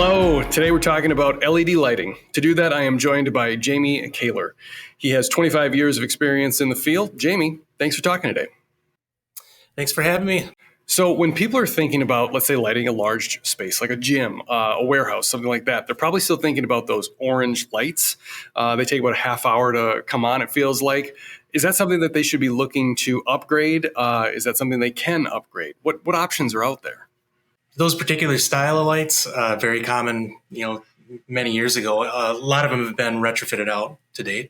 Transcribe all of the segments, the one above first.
Hello. Today we're talking about LED lighting. To do that, I am joined by Jamie Kaler. He has 25 years of experience in the field. Jamie, thanks for talking today. Thanks for having me. So when people are thinking about, let's say, lighting a large space like a gym, a warehouse, something like that, they're probably still thinking about those orange lights. They take about a half hour to come on, it feels like. Is that something that they should be looking to upgrade? Is that something they can upgrade? What options are out there? Those particular style of lights, very common, many years ago. A lot of them have been retrofitted out to date,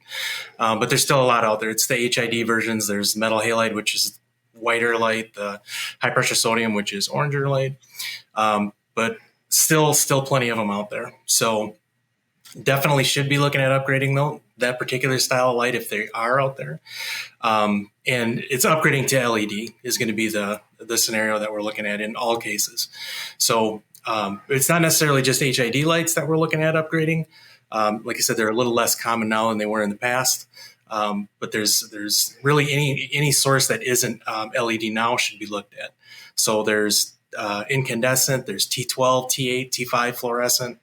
but there's still a lot out there. It's the HID versions. There's metal halide, which is whiter light, the high pressure sodium, which is oranger light, but still plenty of them out there. So definitely should be looking at upgrading that particular style of light if they are out there. And it's upgrading to LED is going to be the scenario that we're looking at in all cases. So it's not necessarily just HID lights that we're looking at upgrading. Like I said, they're a little less common now than they were in the past. But there's really any source that isn't LED now should be looked at. So there's incandescent, there's T12, T8, T5 fluorescent.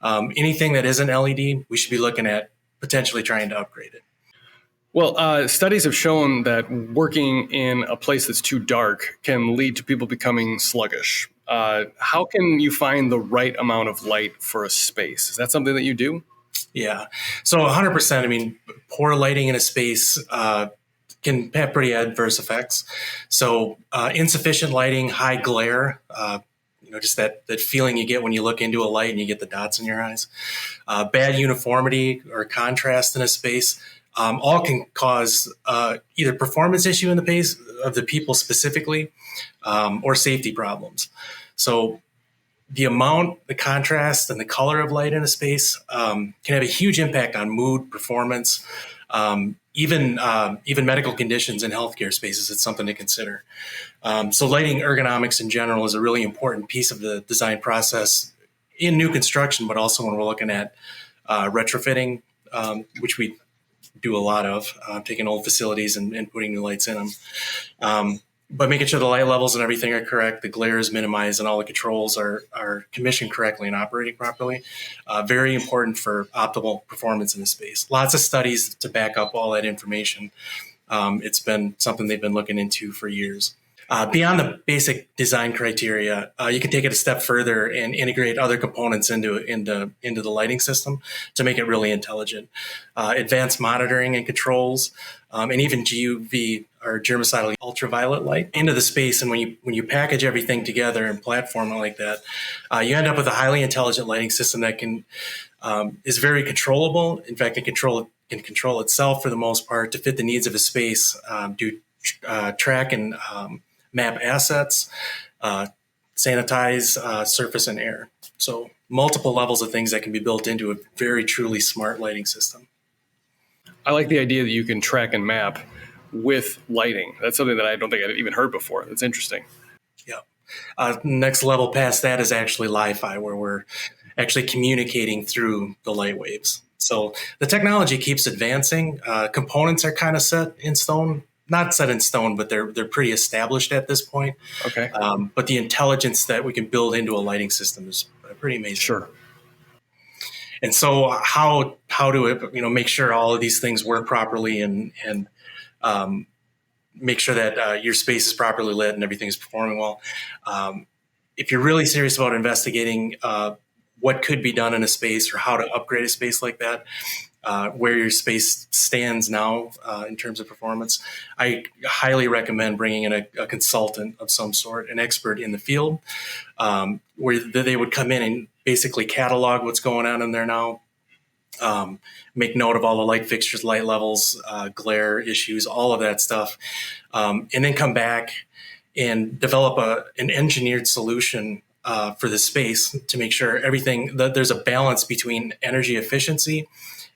Anything that isn't LED, we should be looking at potentially trying to upgrade it. Well, studies have shown that working in a place that's too dark can lead to people becoming sluggish. How can you find the right amount of light for a space? Is that something that you do? Yeah. So 100%, I mean, poor lighting in a space can have pretty adverse effects. So insufficient lighting, high glare, just that feeling you get when you look into a light and you get the dots in your eyes. Bad uniformity or contrast in a space, all can cause either performance issue in the pace of the people specifically, or safety problems. So the amount, the contrast, and the color of light in a space can have a huge impact on mood, performance, even medical conditions in healthcare spaces. It's something to consider. So lighting ergonomics in general is a really important piece of the design process in new construction, but also when we're looking at retrofitting, which we do a lot of, taking old facilities and putting new lights in them. But making sure the light levels and everything are correct, the glare is minimized, and all the controls are commissioned correctly and operating properly. Very important for optimal performance in the space. Lots of studies to back up all that information. It's been something they've been looking into for years. Beyond the basic design criteria, you can take it a step further and integrate other components into the lighting system to make it really intelligent. Advanced monitoring and controls, and even GUV or germicidal ultraviolet light into the space. And when you package everything together and platform it like that, you end up with a highly intelligent lighting system that is very controllable. In fact, it can control itself for the most part to fit the needs of a space, track and map assets, sanitize surface and air. So multiple levels of things that can be built into a very truly smart lighting system. I like the idea that you can track and map with lighting. That's something that I don't think I'd even heard before. That's interesting. Yeah. Next level past that is actually Li-Fi, where we're actually communicating through the light waves. So the technology keeps advancing. Components are kind of set in stone. Not set in stone, but they're pretty established at this point. Okay. But the intelligence that we can build into a lighting system is pretty amazing. Sure. And so how do it, make sure all of these things work properly and make sure that your space is properly lit and everything is performing well. If you're really serious about investigating what could be done in a space or how to upgrade a space like that, where your space stands now in terms of performance, I highly recommend bringing in a consultant of some sort, an expert in the field, where they would come in and basically catalog what's going on in there now, make note of all the light fixtures, light levels, glare issues, all of that stuff, and then come back and develop an engineered solution for the space to make sure that there's a balance between energy efficiency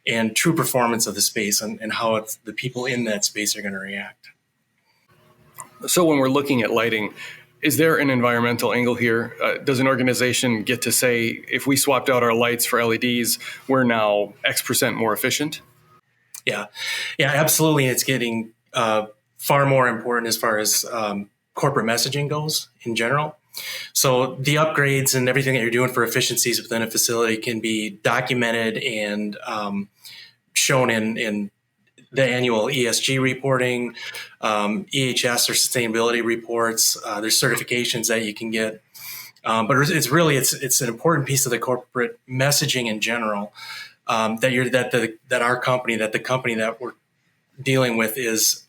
and true performance of the space and how the people in that space are going to react. So when we're looking at lighting, is there an environmental angle here? Does an organization get to say, if we swapped out our lights for LEDs, we're now X percent more efficient? Yeah, absolutely. It's getting far more important as far as corporate messaging goes in general. So the upgrades and everything that you're doing for efficiencies within a facility can be documented and shown in the annual ESG reporting, EHS or sustainability reports. There's certifications that you can get, but it's an important piece of the corporate messaging in general, that our company, that the company that we're dealing with is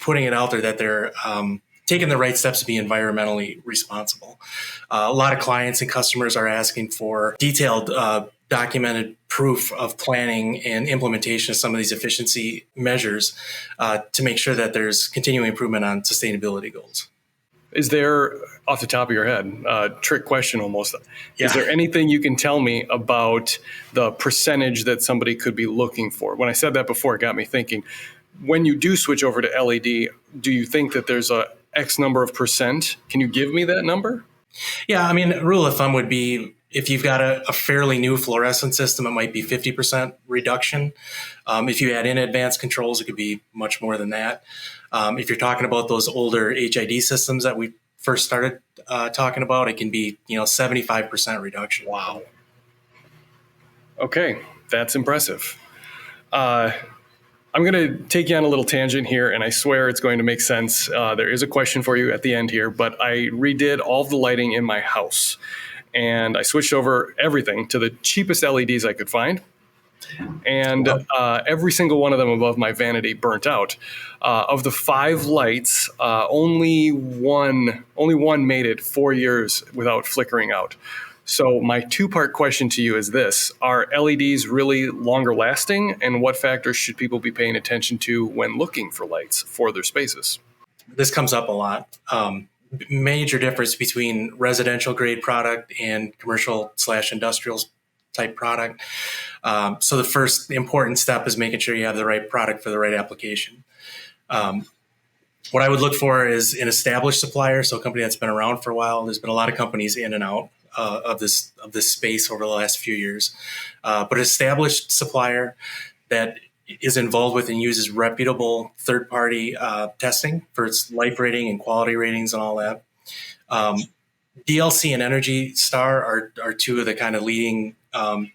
putting it out there, that they're taking the right steps to be environmentally responsible. A lot of clients and customers are asking for detailed, documented proof of planning and implementation of some of these efficiency measures to make sure that there's continuing improvement on sustainability goals. Is there, off the top of your head, trick question almost, Yeah. Is there anything you can tell me about the percentage that somebody could be looking for? When I said that before, it got me thinking, when you do switch over to LED, do you think that there's a X number of percent? Can you give me that number? Yeah, I mean, rule of thumb would be if you've got a fairly new fluorescent system, it might be 50% reduction. If you add in advanced controls, it could be much more than that. If you're talking about those older HID systems that we first started talking about, it can be 75% reduction. Wow. Okay, that's impressive. I'm going to take you on a little tangent here, and I swear it's going to make sense. There is a question for you at the end here, but I redid all of the lighting in my house, and I switched over everything to the cheapest LEDs I could find. And every single one of them above my vanity burnt out. Of the 5 lights, only one made it 4 years without flickering out. So my 2-part question to you is this: are LEDs really longer lasting, and what factors should people be paying attention to when looking for lights for their spaces? This comes up a lot. Major difference between residential grade product and commercial / industrial type product. So the first important step is making sure you have the right product for the right application. What I would look for is an established supplier, so a company that's been around for a while. There's been a lot of companies in and out of this space over the last few years, but an established supplier that is involved with and uses reputable third-party testing for its life rating and quality ratings and all that. DLC and Energy Star are 2 of the kind of leading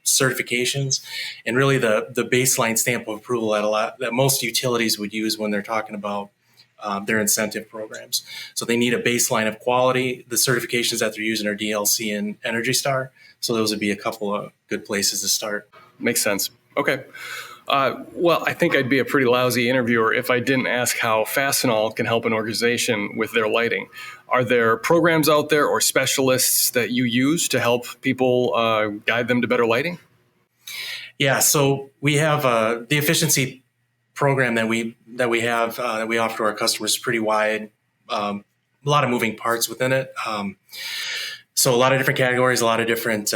certifications, and really the baseline stamp of approval that most utilities would use when they're talking about their incentive programs. So they need a baseline of quality. The certifications that they're using are DLC and Energy Star. So those would be a couple of good places to start. Makes sense. Okay. Well, I think I'd be a pretty lousy interviewer if I didn't ask how Fastenal can help an organization with their lighting. Are there programs out there or specialists that you use to help people guide them to better lighting? Yeah, so we have the efficiency program that we offer to our customers is pretty wide. A lot of moving parts within it. So a lot of different categories, a lot of different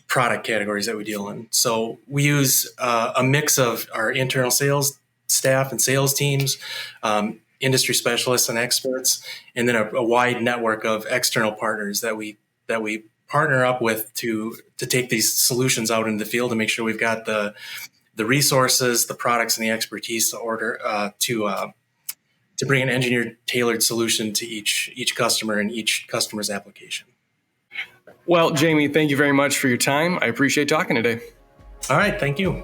product categories that we deal in. So we use a mix of our internal sales staff and sales teams, industry specialists and experts, and then a wide network of external partners that we partner up with to take these solutions out into the field and make sure we've got the resources, the products, and the expertise to order to bring an engineered, tailored solution to each customer and each customer's application. Well, Jamie, thank you very much for your time. I appreciate talking today. All right, thank you.